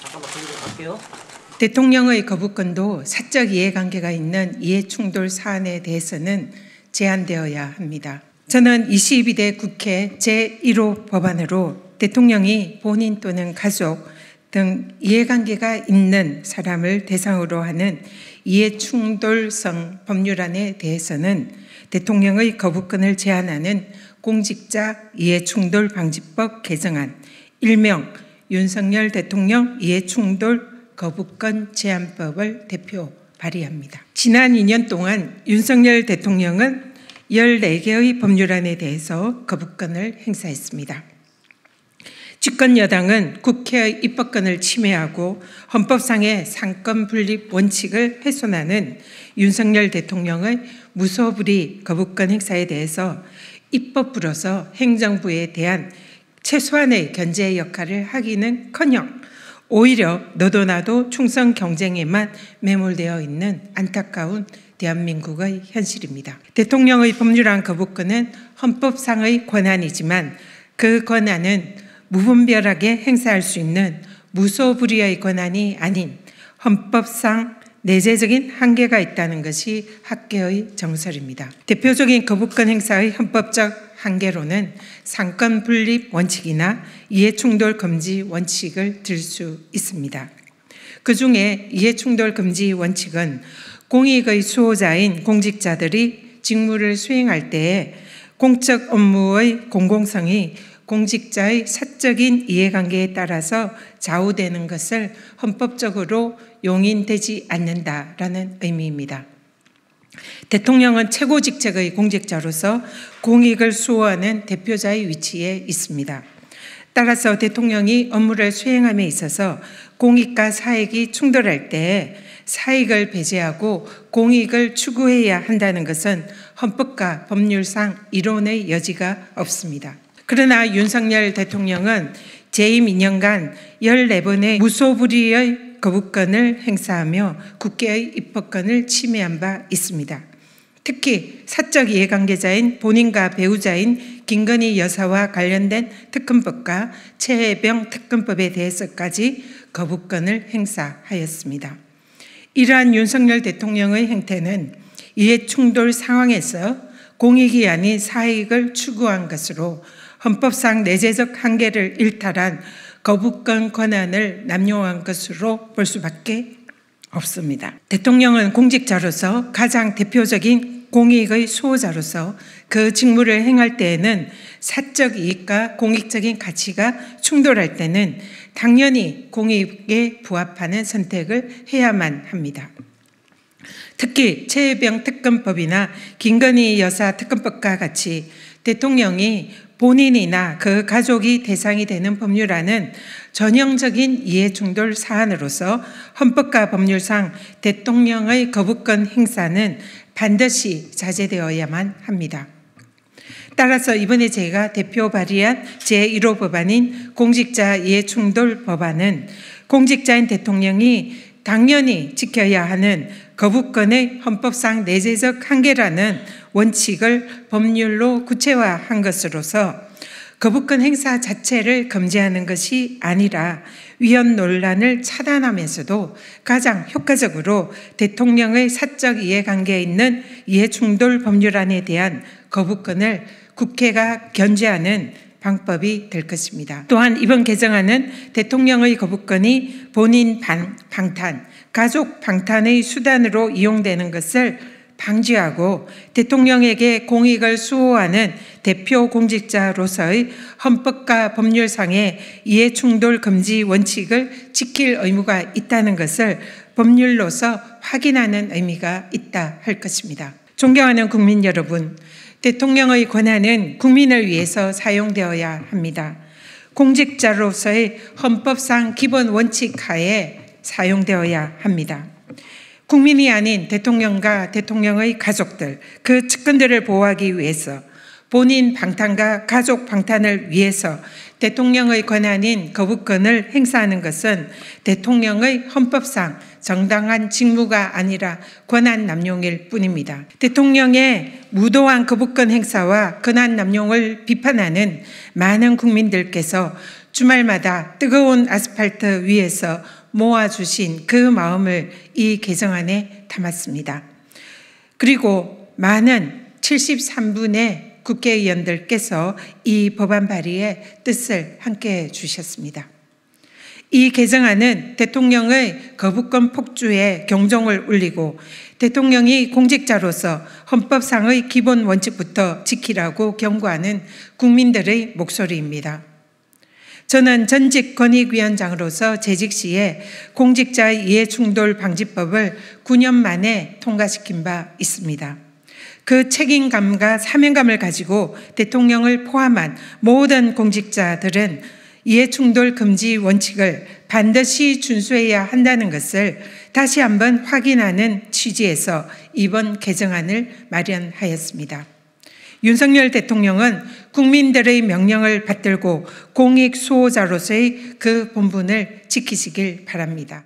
잠깐만 돌리고 갈게요. 대통령의 거부권도 사적 이해관계가 있는 이해충돌 사안에 대해서는 제한되어야 합니다. 저는 22대 국회 제1호 법안으로 대통령이 본인 또는 가족 등 이해관계가 있는 사람을 대상으로 하는 이해충돌성 법률안에 대해서는 대통령의 거부권을 제한하는 공직자 이해충돌 방지법 개정안, 일명 윤석열 대통령 이해충돌 거부권 제한법을 대표 발의합니다. 지난 2년 동안 윤석열 대통령은 14개의 법률안에 대해서 거부권을 행사했습니다. 집권 여당은 국회의 입법권을 침해하고 헌법상의 상권 분립 원칙을 훼손하는 윤석열 대통령의 무소불위 거부권 행사에 대해서 입법부로서 행정부에 대한 최소한의 견제 역할을 하기는커녕 오히려 너도 나도 충성 경쟁에만 매몰되어 있는 안타까운 대한민국의 현실입니다. 대통령의 법률안 거부권은 헌법상의 권한이지만 그 권한은 무분별하게 행사할 수 있는 무소불위의 권한이 아닌 헌법상 내재적인 한계가 있다는 것이 학계의 정설입니다. 대표적인 거부권 행사의 헌법적 한계로는 상권 분립 원칙이나 이해충돌 금지 원칙을 들 수 있습니다. 그중에 이해충돌 금지 원칙은 공익의 수호자인 공직자들이 직무를 수행할 때에 공적 업무의 공공성이 공직자의 사적인 이해관계에 따라서 좌우되는 것을 헌법적으로 용인되지 않는다라는 의미입니다. 대통령은 최고 직책의 공직자로서 공익을 수호하는 대표자의 위치에 있습니다. 따라서 대통령이 업무를 수행함에 있어서 공익과 사익이 충돌할 때 사익을 배제하고 공익을 추구해야 한다는 것은 헌법과 법률상 이론의 여지가 없습니다. 그러나 윤석열 대통령은 재임 2년간 14번의 무소불위의 거부권을 행사하며 국회의 입법권을 침해한 바 있습니다. 특히 사적 이해관계자인 본인과 배우자인 김건희 여사와 관련된 특검법과 최혜병 특검법에 대해서까지 거부권을 행사하였습니다. 이러한 윤석열 대통령의 행태는 이해충돌 상황에서 공익이 아닌 사익을 추구한 것으로 헌법상 내재적 한계를 일탈한 거부권 권한을 남용한 것으로 볼 수밖에 없습니다. 대통령은 공직자로서 가장 대표적인 공익의 수호자로서 그 직무를 행할 때에는 사적 이익과 공익적인 가치가 충돌할 때는 당연히 공익에 부합하는 선택을 해야만 합니다. 특히 최혜병 특검법이나 김건희 여사 특검법과 같이 대통령이 본인이나 그 가족이 대상이 되는 법률안은 전형적인 이해충돌 사안으로서 헌법과 법률상 대통령의 거부권 행사는 반드시 자제되어야만 합니다. 따라서 이번에 제가 대표 발의한 제1호 법안인 공직자 이해충돌 법안은 공직자인 대통령이 당연히 지켜야 하는 거부권의 헌법상 내재적 한계라는 원칙을 법률로 구체화한 것으로서 거부권 행사 자체를 금지하는 것이 아니라 위헌 논란을 차단하면서도 가장 효과적으로 대통령의 사적 이해관계에 있는 이해충돌 법률안에 대한 거부권을 국회가 견제하는 방법이 될 것입니다. 또한 이번 개정안은 대통령의 거부권이 본인 방탄, 가족 방탄의 수단으로 이용되는 것을 방지하고 대통령에게 공익을 수호하는 대표 공직자로서의 헌법과 법률상의 이해충돌 금지 원칙을 지킬 의무가 있다는 것을 법률로서 확인하는 의미가 있다 할 것입니다. 존경하는 국민 여러분, 대통령의 권한은 국민을 위해서 사용되어야 합니다. 공직자로서의 헌법상 기본 원칙 하에 사용되어야 합니다. 국민이 아닌 대통령과 대통령의 가족들, 그 측근들을 보호하기 위해서 본인 방탄과 가족 방탄을 위해서 대통령의 권한인 거부권을 행사하는 것은 대통령의 헌법상 정당한 직무가 아니라 권한 남용일 뿐입니다. 대통령의 무도한 거부권 행사와 권한 남용을 비판하는 많은 국민들께서 주말마다 뜨거운 아스팔트 위에서 모아주신 그 마음을 이 개정안에 담았습니다. 그리고 많은 73분의 국회의원들께서 이 법안 발의에 뜻을 함께해 주셨습니다. 이 개정안은 대통령의 거부권 폭주에 경종을 울리고 대통령이 공직자로서 헌법상의 기본 원칙부터 지키라고 경고하는 국민들의 목소리입니다. 저는 전직 권익위원장으로서 재직 시에 공직자 이해충돌 방지법을 9년 만에 통과시킨 바 있습니다. 그 책임감과 사명감을 가지고 대통령을 포함한 모든 공직자들은 이해충돌 금지 원칙을 반드시 준수해야 한다는 것을 다시 한번 확인하는 취지에서 이번 개정안을 마련하였습니다. 윤석열 대통령은 국민들의 명령을 받들고 공익 수호자로서의 그 본분을 지키시길 바랍니다.